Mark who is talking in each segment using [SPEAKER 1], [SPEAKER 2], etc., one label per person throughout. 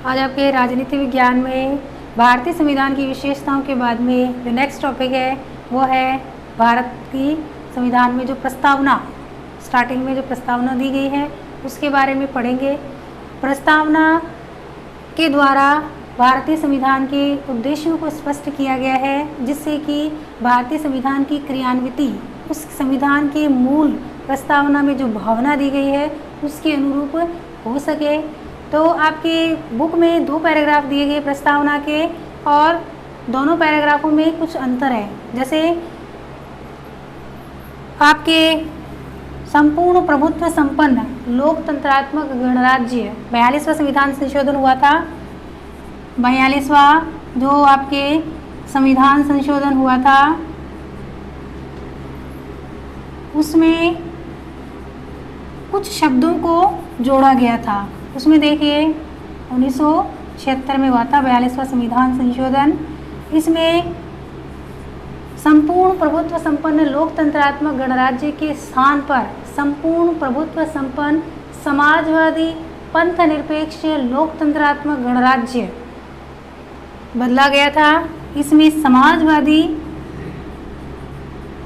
[SPEAKER 1] आज आपके राजनीति विज्ञान में भारतीय संविधान की विशेषताओं के बाद में जो नेक्स्ट टॉपिक है वो है भारत की संविधान में जो प्रस्तावना, स्टार्टिंग में जो प्रस्तावना दी गई है उसके बारे में पढ़ेंगे। प्रस्तावना के द्वारा भारतीय संविधान के उद्देश्यों को स्पष्ट किया गया है, जिससे कि भारतीय संविधान की क्रियान्विति उस संविधान के मूल प्रस्तावना में जो भावना दी गई है उसके अनुरूप हो सके। तो आपकी बुक में 2 पैराग्राफ दिए गए प्रस्तावना के, और दोनों पैराग्राफों में कुछ अंतर है। जैसे आपके संपूर्ण प्रभुत्व संपन्न लोकतंत्रात्मक गणराज्य 42वां संविधान संशोधन हुआ था। 42वां जो आपके संविधान संशोधन हुआ था उसमें कुछ शब्दों को जोड़ा गया था। उसमें देखिए 1976 में हुआ था 42वां संविधान संशोधन। इसमें संपूर्ण प्रभुत्व संपन्न लोकतंत्रात्मक गणराज्य के स्थान पर संपूर्ण प्रभुत्व संपन्न समाजवादी पंथ निरपेक्ष लोकतंत्रात्मक गणराज्य बदला गया था। इसमें समाजवादी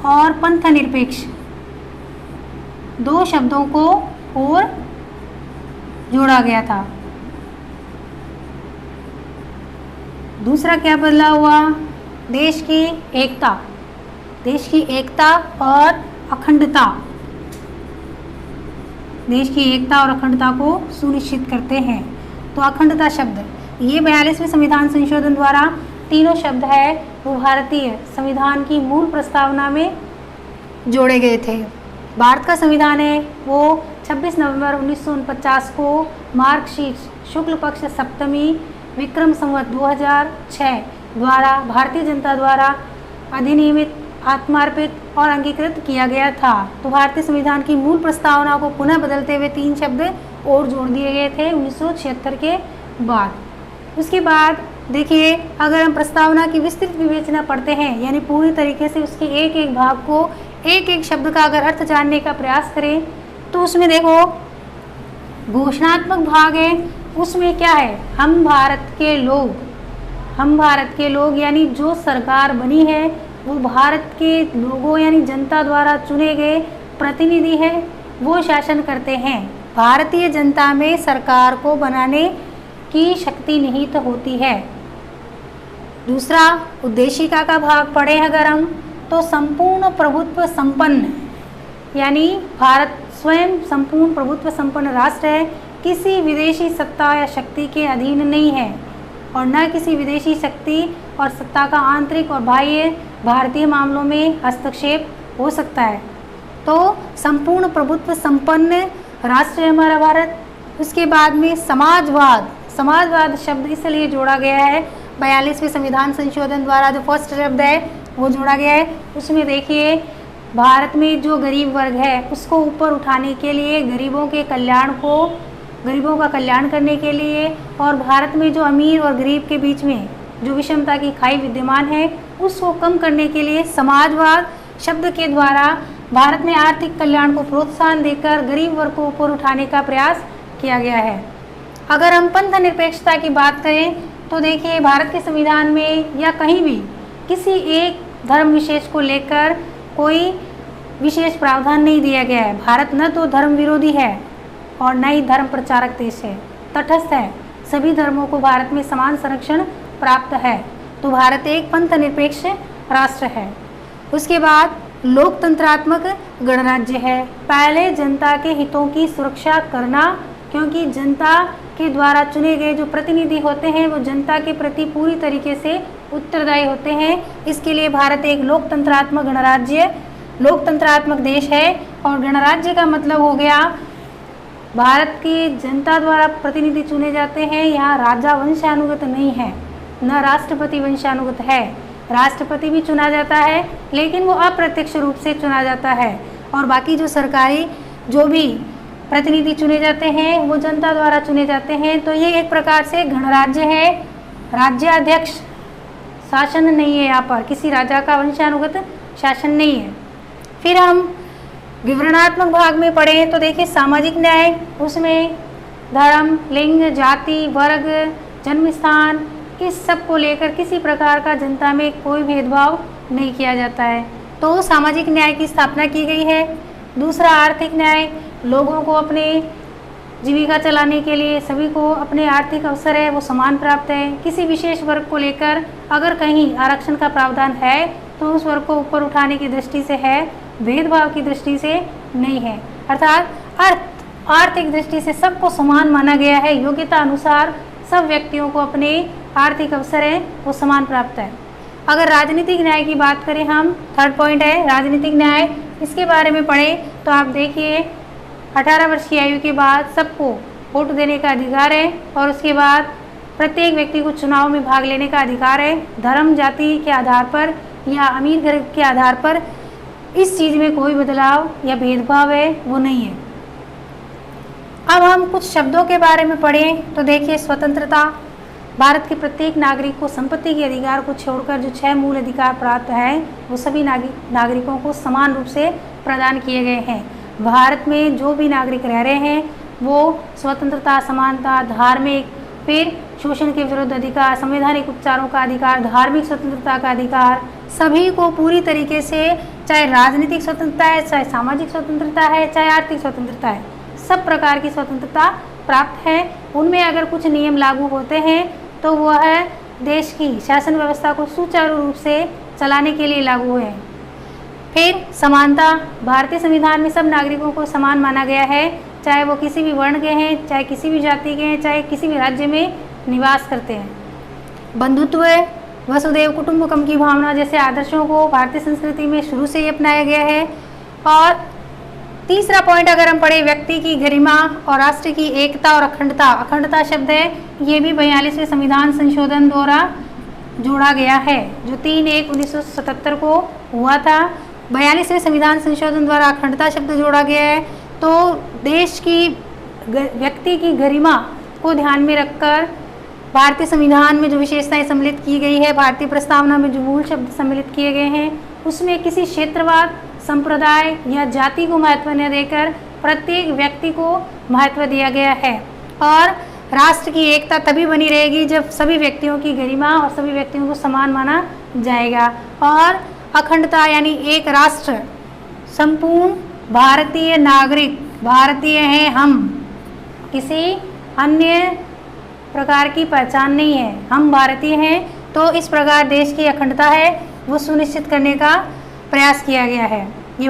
[SPEAKER 1] और पंथ निरपेक्ष 2 शब्दों को और जोड़ा गया था। दूसरा क्या बदला हुआ? देश की एकता और अखंडता, देश की एकता और अखंडता को सुनिश्चित करते हैं। तो अखंडता शब्द ये 42वें संविधान संशोधन द्वारा तीनों शब्द है वो भारतीय संविधान की मूल प्रस्तावना में जोड़े गए थे। भारत का संविधान है वो 26 नवंबर 1949 को मार्गशीर्ष शुक्ल पक्ष सप्तमी विक्रम संवत 2006 द्वारा भारतीय जनता द्वारा अधिनियमित, आत्मार्पित और अंगीकृत किया गया था। तो भारतीय संविधान की मूल प्रस्तावना को पुनः बदलते हुए 3 शब्द और जोड़ दिए गए थे 1976 के बाद। उसके बाद देखिए, अगर हम प्रस्तावना की विस्तृत विवेचना पढ़ते हैं, यानी पूरी तरीके से उसके एक एक भाग को, एक एक शब्द का अगर अर्थ जानने का प्रयास करें, तो उसमें देखो घोषणात्मक भाग है। उसमें क्या है? हम भारत के लोग यानी जो सरकार बनी है वो भारत के लोगों यानी जनता द्वारा चुने गए प्रतिनिधि हैं, वो शासन करते हैं। भारतीय जनता में सरकार को बनाने की शक्ति निहित होती है। दूसरा उद्देशिका का भाग पढ़े अगर हम, तो संपूर्ण प्रभुत्व संपन्न, यानी भारत स्वयं संपूर्ण प्रभुत्व संपन्न राष्ट्र है, किसी विदेशी सत्ता या शक्ति के अधीन नहीं है और न किसी विदेशी शक्ति और सत्ता का आंतरिक और बाह्य भारतीय मामलों में हस्तक्षेप हो सकता है। तो संपूर्ण प्रभुत्व संपन्न राष्ट्र है हमारा भारत। उसके बाद में समाजवाद शब्द इसलिए जोड़ा गया है 42वें संविधान संशोधन द्वारा, जो फर्स्ट शब्द है वो जोड़ा गया है। उसमें देखिए भारत में जो गरीब वर्ग है उसको ऊपर उठाने के लिए, गरीबों का कल्याण करने के लिए, और भारत में जो अमीर और गरीब के बीच में जो विषमता की खाई विद्यमान है उसको कम करने के लिए समाजवाद शब्द के द्वारा भारत में आर्थिक कल्याण को प्रोत्साहन देकर गरीब वर्ग को ऊपर उठाने का प्रयास किया गया है। अगर हम पंथ निरपेक्षता की बात करें तो देखिए भारत के संविधान में या कहीं भी किसी एक धर्म विशेष को लेकर कोई विशेष प्रावधान नहीं दिया गया है। भारत न तो धर्म विरोधी है और न ही धर्म प्रचारक देश है, तटस्थ है। सभी धर्मों को भारत में समान संरक्षण प्राप्त है। तो भारत एक पंथ निरपेक्ष राष्ट्र है। उसके बाद लोकतंत्रात्मक गणराज्य है। पहले जनता के हितों की सुरक्षा करना, क्योंकि जनता के द्वारा चुने गए जो प्रतिनिधि होते हैं वो जनता के प्रति पूरी तरीके से उत्तरदायी होते हैं। इसके लिए भारत एक लोकतंत्रात्मक देश है। और गणराज्य का मतलब हो गया भारत की जनता द्वारा प्रतिनिधि चुने जाते हैं। यहाँ राजा वंशानुगत नहीं है, न राष्ट्रपति वंशानुगत है। राष्ट्रपति भी चुना जाता है लेकिन वो अप्रत्यक्ष रूप से चुना जाता है, और बाकी जो सरकारी जो भी प्रतिनिधि चुने जाते हैं वो जनता द्वारा चुने जाते हैं। तो ये एक प्रकार से गणराज्य है। राज्याध्यक्ष शासन नहीं है, यहाँ पर किसी राजा का वंशानुगत शासन नहीं है। फिर हम विवरणात्मक भाग में पढ़ें तो देखिए सामाजिक न्याय, उसमें धर्म, लिंग, जाति, वर्ग, जन्म स्थान, इस सब को लेकर किसी प्रकार का जनता में कोई भेदभाव नहीं किया जाता है। तो सामाजिक न्याय की स्थापना की गई है। दूसरा, आर्थिक न्याय, लोगों को अपने जीविका चलाने के लिए सभी को अपने आर्थिक अवसर है वो समान प्राप्त है। किसी विशेष वर्ग को लेकर अगर कहीं आरक्षण का प्रावधान है तो उस वर्ग को ऊपर उठाने की दृष्टि से है, भेदभाव की दृष्टि से नहीं है। अर्थात आर्थिक दृष्टि से सबको समान माना गया है। योग्यता अनुसार सब व्यक्तियों को अपने आर्थिक अवसर है वो समान प्राप्त है। अगर राजनीतिक न्याय की बात करें हम, थर्ड पॉइंट है राजनीतिक न्याय। इसके बारे में पढ़ें तो आप देखिए 18 वर्ष की आयु के बाद सबको वोट देने का अधिकार है और उसके बाद प्रत्येक व्यक्ति को चुनाव में भाग लेने का अधिकार है। धर्म, जाति के आधार पर या अमीर गरीब के आधार पर इस चीज़ में कोई बदलाव या भेदभाव है वो नहीं है। अब हम कुछ शब्दों के बारे में पढ़ें तो देखिए, स्वतंत्रता, भारत के प्रत्येक नागरिक को संपत्ति के अधिकार को छोड़कर जो 6 मूल अधिकार प्राप्त हैं वो सभी नागरिकों को समान रूप से प्रदान किए गए हैं। भारत में जो भी नागरिक रह रहे हैं वो स्वतंत्रता, समानता, धार्मिक, फिर शोषण के विरुद्ध अधिकार, संवैधानिक उपचारों का अधिकार, धार्मिक स्वतंत्रता का अधिकार, सभी को पूरी तरीके से, चाहे राजनीतिक स्वतंत्रता है, चाहे सामाजिक स्वतंत्रता है, चाहे आर्थिक स्वतंत्रता है, सब प्रकार की स्वतंत्रता प्राप्त है। उनमें अगर कुछ नियम लागू होते हैं तो वह देश की शासन व्यवस्था को सुचारू रूप से चलाने के लिए लागू है। फिर समानता, भारतीय संविधान में सब नागरिकों को समान माना गया है, चाहे वो किसी भी वर्ण के हैं, चाहे किसी भी जाति के हैं, चाहे किसी भी राज्य में निवास करते हैं। बंधुत्व, वसुधैव कुटुंबकम की भावना जैसे आदर्शों को भारतीय संस्कृति में शुरू से ही अपनाया गया है। और तीसरा पॉइंट अगर हम पढ़े, व्यक्ति की गरिमा और राष्ट्र की एकता और अखंडता। अखंडता शब्द है ये भी 42वें संविधान संशोधन द्वारा जोड़ा गया है, जो 3/1/1977 को हुआ था। 42वें संविधान संशोधन द्वारा अखंडता शब्द जोड़ा गया है। तो देश की व्यक्ति की गरिमा को ध्यान में रखकर भारतीय संविधान में जो विशेषताएं सम्मिलित की गई है, भारतीय प्रस्तावना में जो मूल शब्द सम्मिलित किए गए हैं, उसमें किसी क्षेत्रवाद, संप्रदाय या जाति को महत्व न देकर प्रत्येक व्यक्ति को महत्व दिया गया है। और राष्ट्र की एकता तभी बनी रहेगी जब सभी व्यक्तियों की गरिमा और सभी व्यक्तियों को समान माना जाएगा। और अखंडता यानी एक राष्ट्र, संपूर्ण भारतीय नागरिक भारतीय हैं हम, किसी अन्य प्रकार की पहचान नहीं है, हम भारतीय हैं। तो इस प्रकार देश की अखंडता है वो सुनिश्चित करने का प्रयास किया गया है। ये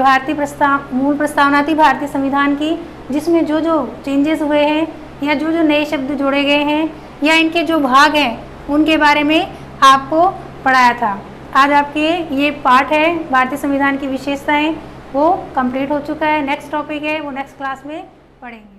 [SPEAKER 1] मूल प्रस्तावना थी भारतीय संविधान की, जिसमें जो जो चेंजेस हुए हैं या जो जो नए शब्द जोड़े गए हैं या इनके जो भाग हैं उनके बारे में आपको पढ़ाया था। आज आपके ये पार्ट है भारतीय संविधान की विशेषताएं वो कंप्लीट हो चुका है। नेक्स्ट टॉपिक है वो नेक्स्ट क्लास में पढ़ेंगे।